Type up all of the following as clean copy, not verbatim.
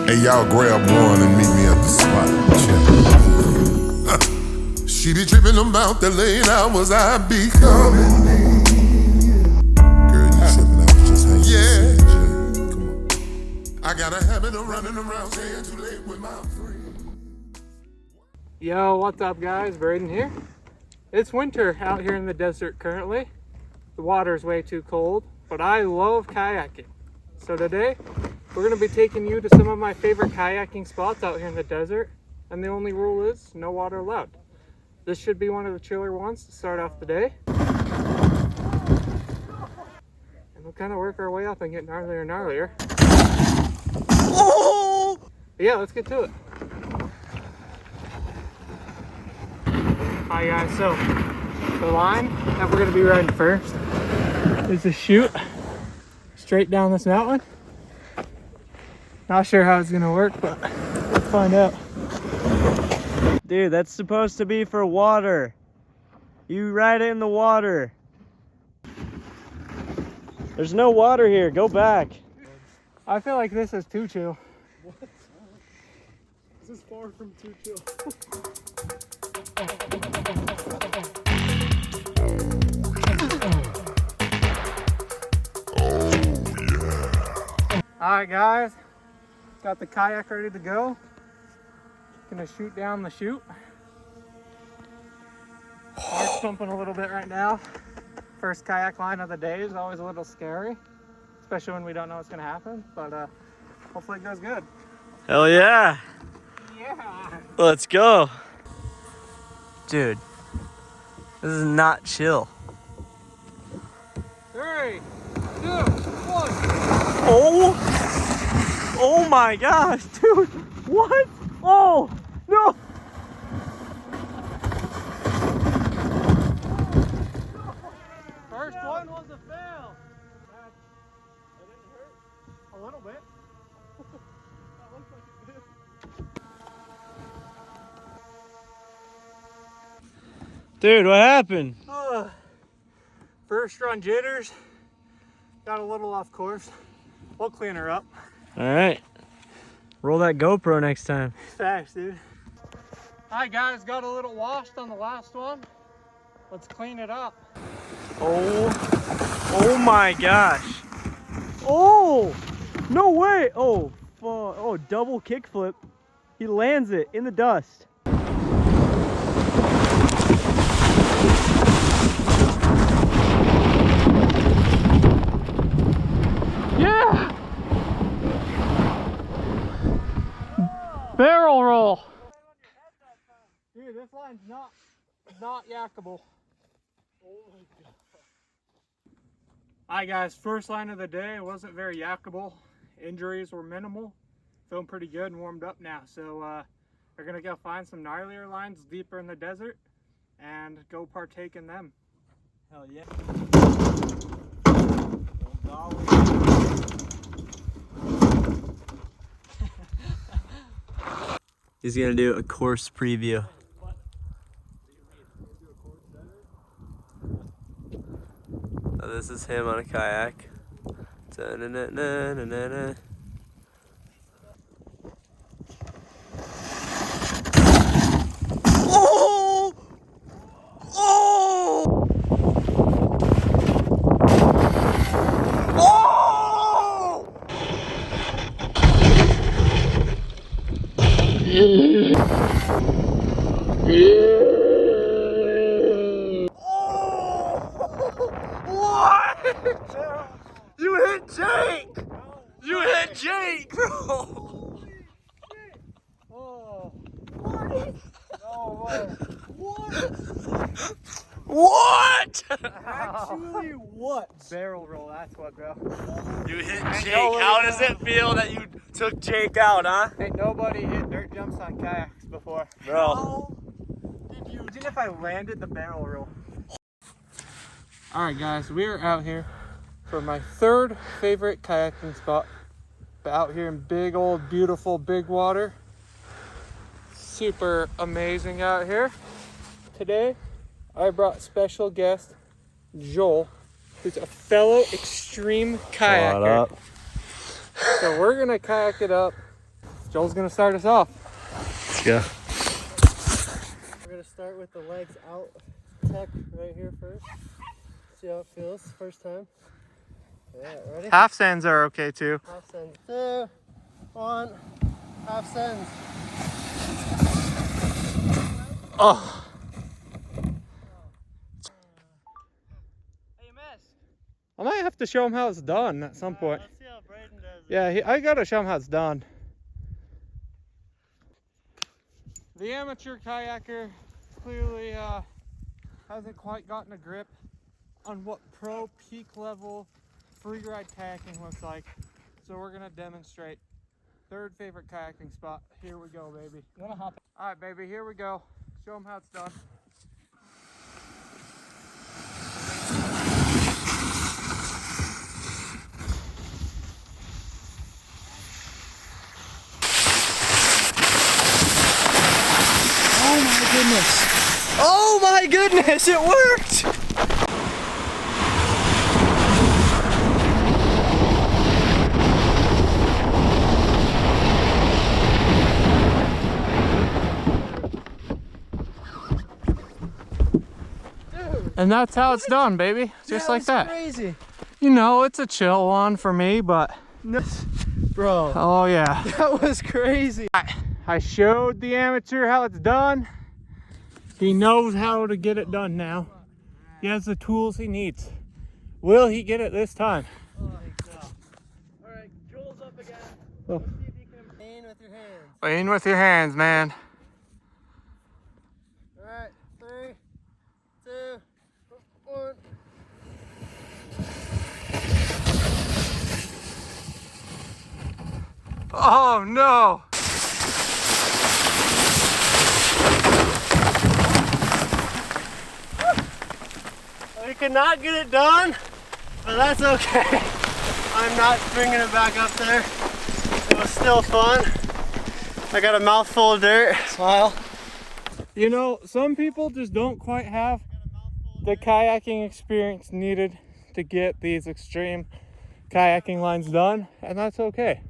Hey, y'all grab one and meet me at the spot. She be tripping about the late hours I be coming. Girl, you tripping, I was just hanging. Yeah. Come on. I got a habit of running around saying too late with my friends. Yo, what's up guys? Braden here. It's winter out here in the desert currently. The water's way too cold, but I love kayaking. So today, we're going to be taking you to some of my favorite kayaking spots out here in the desert. And the only rule is no water allowed. This should be one of the chiller ones to start off the day. And we'll kind of work our way up and get gnarlier and gnarlier. Oh! But yeah, let's get to it. Hi guys, so the line that we're going to be riding first is a chute straight down this mountain. Not sure how it's going to work, but let's find out. Dude, that's supposed to be for water. You ride it in the water. There's no water here. Go back. I feel like this is too chill. What? This is far from too chill. Alright guys, got the kayak ready to go. Gonna shoot down the chute. Heart's pumping a little bit right now. First kayak line of the day is always a little scary, especially when we don't know what's gonna happen, but hopefully it goes good. Hell yeah. Yeah. Let's go. Dude, this is not chill. 3, 2, 1. Oh my gosh, dude. What? Oh, no. First one was a fail. That didn't hurt. A little bit. That looks like it did. Dude, what happened? First run jitters. Got a little off course. We'll clean her up. All right. Roll that GoPro next time. Thanks, dude. Hi guys, got a little washed on the last one. Let's clean it up. Oh my gosh. Oh, no way. Oh, fuck. Oh, double kickflip. He lands it in the dust. Yeah! Barrel roll. Dude, this line's not yakable. Oh my god. Alright guys, first line of the day. It wasn't very yakable. Injuries were minimal. Feeling pretty good and warmed up now. So we're gonna go find some gnarlier lines deeper in the desert and go partake in them. Hell yeah. He's gonna do a course preview. Oh, this is him on a kayak. Da-na-na-na-na-na. Oh! Oh! Oh! What? You hit Jake! You hit Jake, bro! Oh. What? No way. What? Actually, what? Barrel roll, that's what, bro. You hit Jake. How does it feel that you took Jake out, huh? Ain't nobody hit dirt jumps on kayaks before. Bro. How did you? Imagine if I landed the barrel roll. Alright guys, we are out here for my third favorite kayaking spot. out here in big old beautiful big water. Super amazing out here. Today I brought special guest Joel, who's a fellow extreme kayaker. What up? So we're gonna kayak it up. Joel's gonna start us off. Let's go. We're gonna start with the legs out tuck right here first. See how it feels first time. Yeah, ready? Half sends are okay too. Half sends. 2, 1, half sends. Oh, Hey, you missed. I might have to show him how it's done at some point. Let's see how Braden does it. Yeah, I gotta show him how it's done. The amateur kayaker clearly hasn't quite gotten a grip on what pro peak level free ride kayaking looks like. So we're gonna demonstrate. Third favorite kayaking spot. Here we go, baby. You wanna hop? All right, baby, here we go. Show them how it's done. Oh my goodness. Oh my goodness, it worked! And that's how it's done, baby. Just like that. Crazy. You know, it's a chill one for me, but Bro, oh yeah. that was crazy. I showed the amateur how it's done. He knows how to get it done now. He has the tools he needs. Will he get it this time? Alright, Joel's up again. Oh. Let's see if you can aim with your hands. Lean with your hands, man. Alright, 3, 2, 1. Oh no! We could not get it done, but that's okay. I'm not bringing it back up there. It was still fun. I got a mouthful of dirt. Smile. You know, some people just don't quite have the kayaking experience needed to get these extreme kayaking lines done, and that's okay.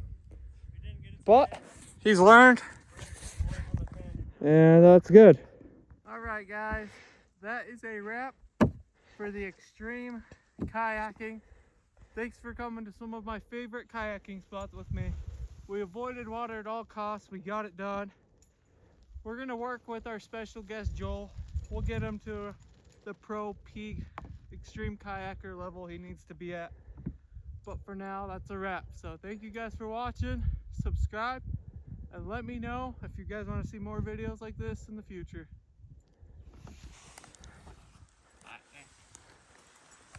But he's learned, and that's good. All right, guys, that is a wrap for the extreme kayaking. Thanks for coming to some of my favorite kayaking spots with me. We avoided water at all costs. We got it done. We're gonna work with our special guest Joel. We'll get him to the pro peak extreme kayaker level he needs to be at. But for now, that's a wrap. So thank you guys for watching. Subscribe and let me know if you guys want to see more videos like this in the future.